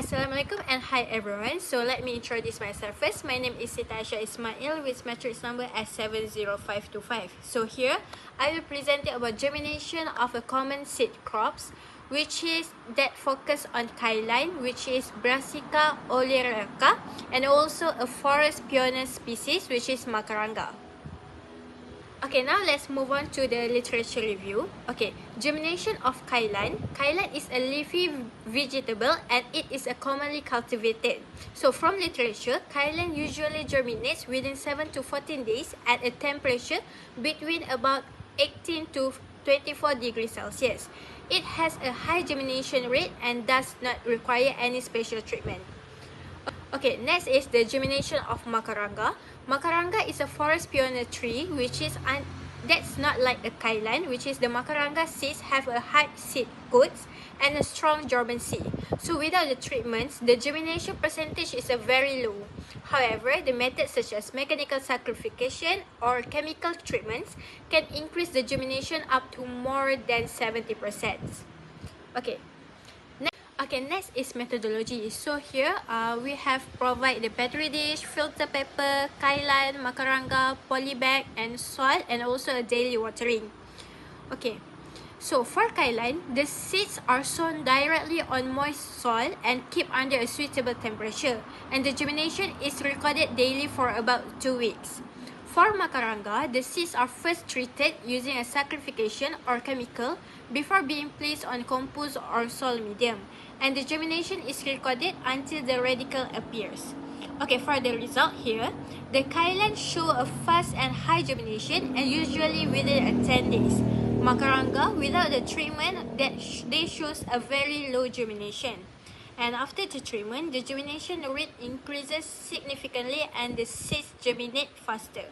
Assalamualaikum and hi everyone. So let me introduce myself first. My name is Sitasha Ismail with matrix number S70525. So here I will present you about germination of a common seed crops, which is that focus on kailin, which is Brassica oleracea, and also a forest pioneer species, which is Macaranga. Okay, now let's move on to the literature review. Okay, germination of kailin. Kailin is a leafy vegetable and it is a commonly cultivated. So from literature, kailin usually germinates within 7 to 14 days at a temperature between about 18 to 24 degrees Celsius. It has a high germination rate and does not require any special treatment. Okay, next is the germination of Macaranga. Macaranga is a forest pioneer tree, which is that's not like a kailin, which is the Macaranga seeds have a hard seed coats and a strong dormancy. So without the treatments, the germination percentage is a very low. However, the methods such as mechanical sacrification or chemical treatments can increase the germination up to more than 70%. Okay, next is methodology. So here we have provide the petri dish, filter paper, kailin, Macaranga, polybag, and soil, and also a daily watering. Okay, so for kailin, the seeds are sown directly on moist soil and keep under a suitable temperature, and the germination is recorded daily for about 2 weeks. For Macaranga, the seeds are first treated using a sacrification or chemical before being placed on compost or soil medium, and the germination is recorded until the radicle appears. Okay, for the result here, the kailin show a fast and high germination and usually within 10 days. Macaranga, without the treatment, they shows a very low germination. And after the treatment, the germination rate increases significantly and the seeds germinate faster.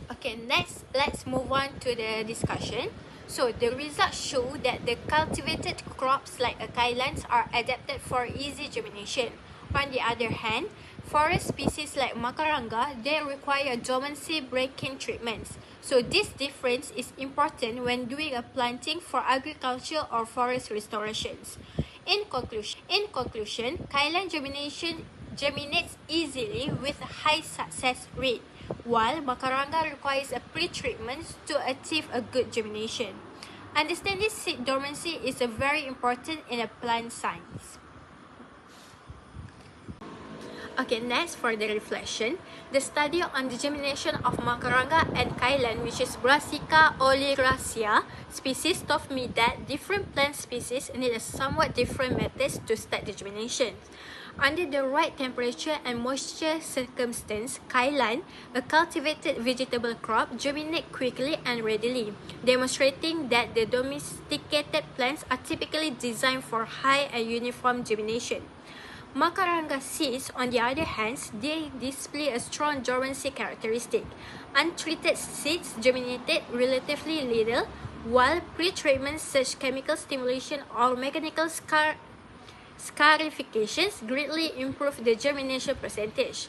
Okay, next, let's move on to the discussion. So, the results show that the cultivated crops like kailins are adapted for easy germination. On the other hand, forest species like Macaranga, they require dormancy breaking treatments. So, this difference is important when doing a planting for agriculture or forest restorations. In conclusion, kailin germination germinates easily with a high success rate, while Macaranga requires a pre-treatment to achieve a good germination. Understanding seed dormancy is very important in a plant science. Okay, next for the reflection, the study on the germination of Macaranga and kailin, which is Brassica oleracea species, taught me that different plant species need a somewhat different methods to start the germination. Under the right temperature and moisture circumstance, kailin, a cultivated vegetable crop, germinate quickly and readily, demonstrating that the domesticated plants are typically designed for high and uniform germination. Macaranga seeds, on the other hand, they display a strong dormancy characteristic. Untreated seeds germinated relatively little, while pre-treatments such chemical stimulation or mechanical scarifications greatly improve the germination percentage.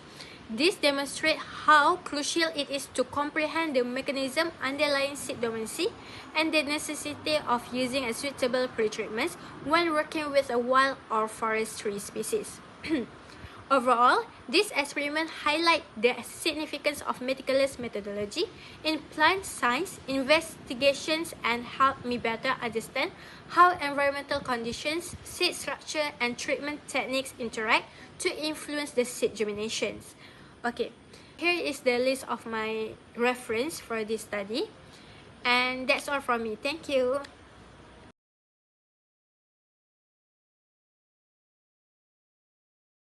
This demonstrates how crucial it is to comprehend the mechanism underlying seed dormancy and the necessity of using a suitable pre-treatment when working with a wild or forest tree species. Overall, this experiment highlights the significance of meticulous methodology in plant science investigations and helped me better understand how environmental conditions, seed structure, and treatment techniques interact to influence the seed germinations. Okay, here is the list of my reference for this study, and that's all from me. Thank you.